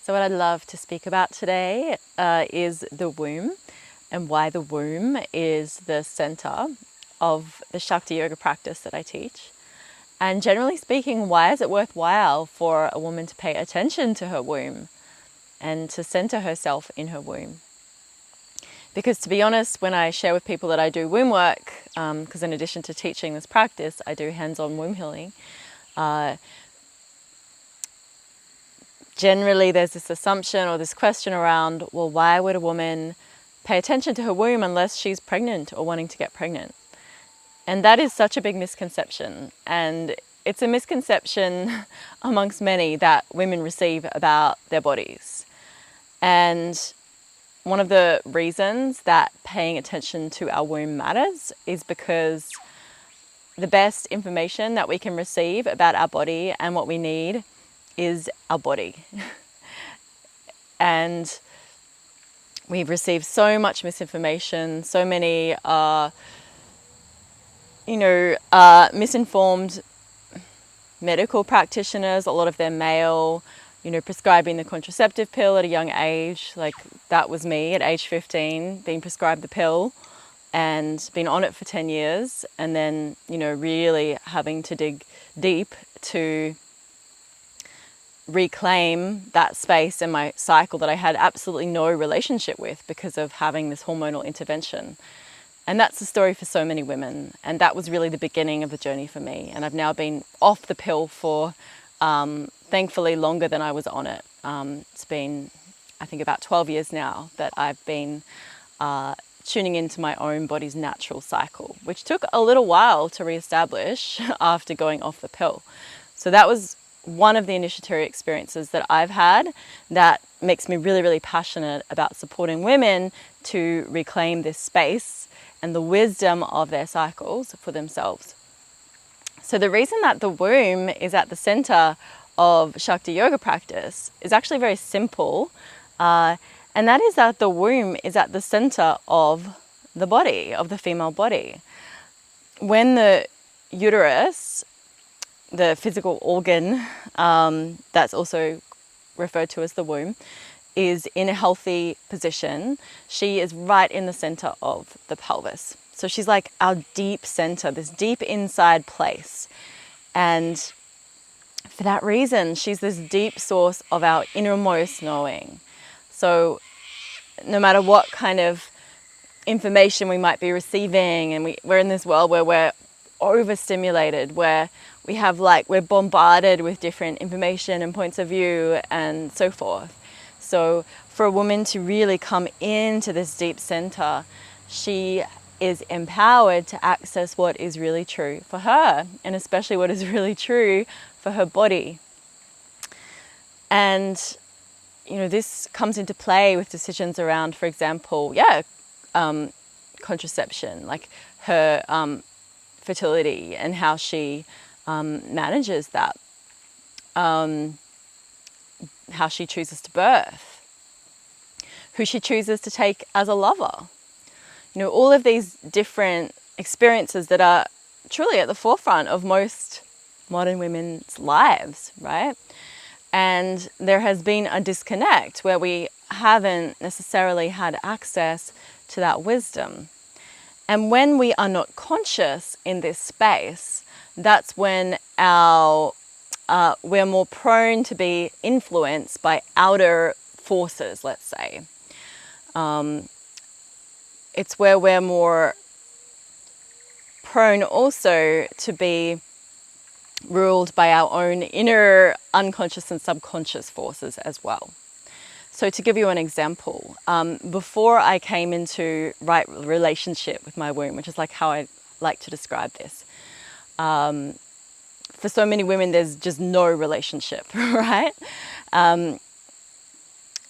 So what I'd love to speak about today is the womb and why the womb is the center of the Shakti Yoga practice that I teach. And generally speaking, why is it worthwhile for a woman to pay attention to her womb and to center herself in her womb? Because to be honest, when I share with people that I do womb work, because in addition to teaching this practice, I do hands-on womb healing, generally there's this assumption or this question around, well, why would a woman pay attention to her womb unless she's pregnant or wanting to get pregnant? And that is such a big misconception. And it's a misconception amongst many that women receive about their bodies. And one of the reasons that paying attention to our womb matters is because the best information that we can receive about our body and what we need is our body. And we've received so much misinformation, so many misinformed medical practitioners, a lot of them male, prescribing the contraceptive pill at a young age. Like that was me at age 15, being prescribed the pill and been on it for 10 years. And then, really having to dig deep to reclaim that space in my cycle that I had absolutely no relationship with because of having this hormonal intervention. And that's the story for so many women. And that was really the beginning of the journey for me. And I've now been off the pill for, thankfully, longer than I was on it. It's been, I think, about 12 years now that I've been tuning into my own body's natural cycle, which took a little while to reestablish after going off the pill. So that was one of the initiatory experiences that I've had that makes me really, really passionate about supporting women to reclaim this space and the wisdom of their cycles for themselves. So the reason that the womb is at the center of Shakti Yoga practice is actually very simple, and that is that the womb is at the center of the body, of the female body. When the uterus, the physical organ that's also referred to as the womb, is in a healthy position, she is right in the center of the pelvis. So she's like our deep center, this deep inside place. And for that reason, she's this deep source of our innermost knowing. So no matter what kind of information we might be receiving, and we're in this world where we're overstimulated, where we're bombarded with different information and points of view and so forth. So for a woman to really come into this deep center, she is empowered to access what is really true for her, and especially what is really true for her body. And, this comes into play with decisions around, for example, contraception, like her fertility and how she manages that, how she chooses to birth, who she chooses to take as a lover. All of these different experiences that are truly at the forefront of most modern women's lives, right? And there has been a disconnect where we haven't necessarily had access to that wisdom. And when we are not conscious in this space, that's when we're more prone to be influenced by outer forces, let's say. It's where we're more prone also to be ruled by our own inner unconscious and subconscious forces as well. So to give you an example, before I came into right relationship with my womb, which is like how I like to describe this, for so many women, there's just no relationship, right?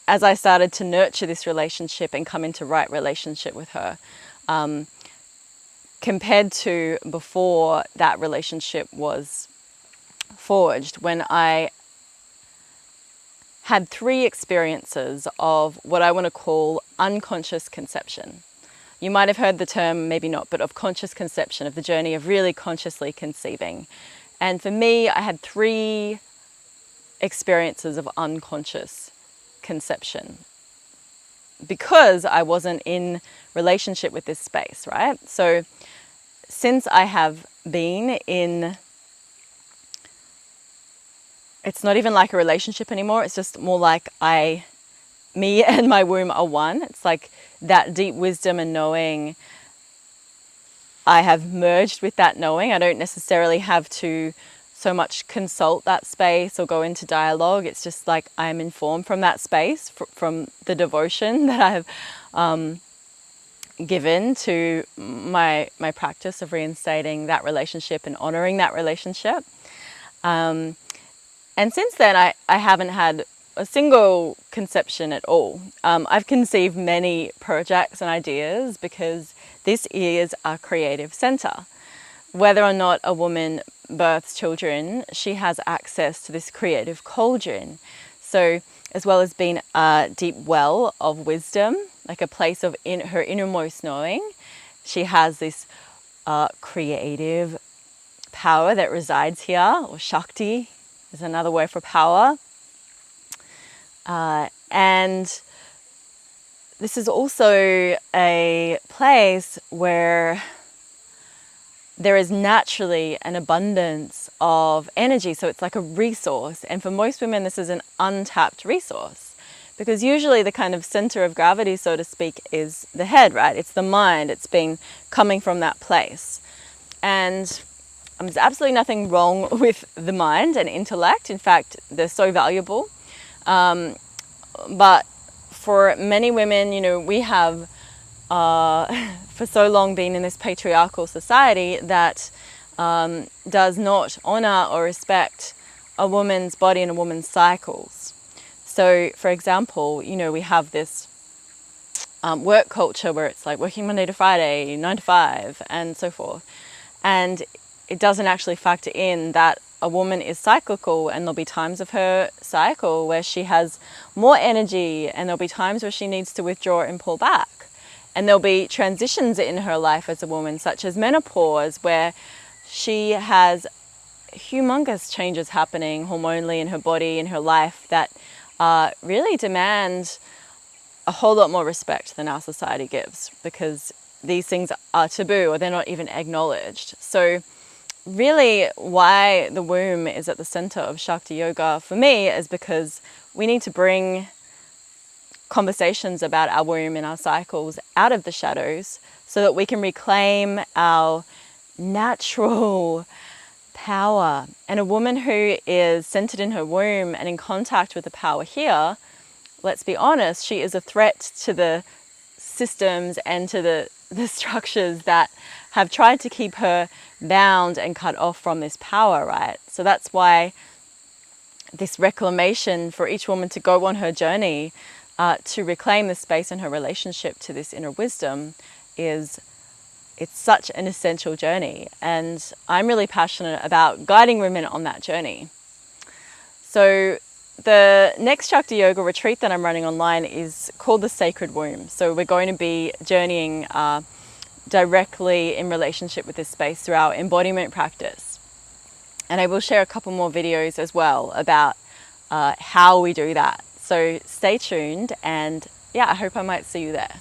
As I started to nurture this relationship and come into right relationship with her, compared to before that relationship was forged, when I had 3 experiences of what I want to call unconscious conception. You might have heard the term, maybe not, but of conscious conception, of the journey of really consciously conceiving. And for me, I had 3 experiences of unconscious conception, because I wasn't in relationship with this space, right? So since I have been in, it's not even like a relationship anymore, it's just more like me and my womb are one. It's like that deep wisdom and knowing, I have merged with that knowing. I don't necessarily have to so much consult that space or go into dialogue. It's just like I'm informed from that space, from the devotion that I have given to my practice of reinstating that relationship and honoring that relationship. And since then, I haven't had a single conception at all. I've conceived many projects and ideas because this is a creative center. Whether or not a woman births children, she has access to this creative cauldron. So as well as being a deep well of wisdom, like a place of her innermost knowing, she has this creative power that resides here, or Shakti is another word for power. And this is also a place where there is naturally an abundance of energy. So it's like a resource. And for most women, this is an untapped resource, because usually the kind of center of gravity, so to speak, is the head, right? It's the mind. It's been coming from that place. And there's absolutely nothing wrong with the mind and intellect. In fact, they're so valuable. But for many women, we have for so long been in this patriarchal society that does not honor or respect a woman's body and a woman's cycles. So, for example, we have this work culture where it's like working Monday to Friday, 9 to 5, and so forth. And it doesn't actually factor in that a woman is cyclical, and there'll be times of her cycle where she has more energy, and there'll be times where she needs to withdraw and pull back. And there'll be transitions in her life as a woman, such as menopause, where she has humongous changes happening hormonally in her body, in her life, that really demand a whole lot more respect than our society gives, because these things are taboo or they're not even acknowledged. So really why the womb is at the center of Shakti Yoga for me is because we need to bring conversations about our womb and our cycles out of the shadows so that we can reclaim our natural power. And a woman who is centered in her womb and in contact with the power here, let's be honest, she is a threat to the systems and to the structures that have tried to keep her bound and cut off from this power, right? So that's why this reclamation for each woman to go on her journey to reclaim the space in her relationship to this inner wisdom it's such an essential journey. And I'm really passionate about guiding women on that journey. So the next Shakti Yoga retreat that I'm running online is called the Sacred Womb. So we're going to be journeying directly in relationship with this space through our embodiment practice. And I will share a couple more videos as well about how we do that. So stay tuned, and yeah, I hope I might see you there.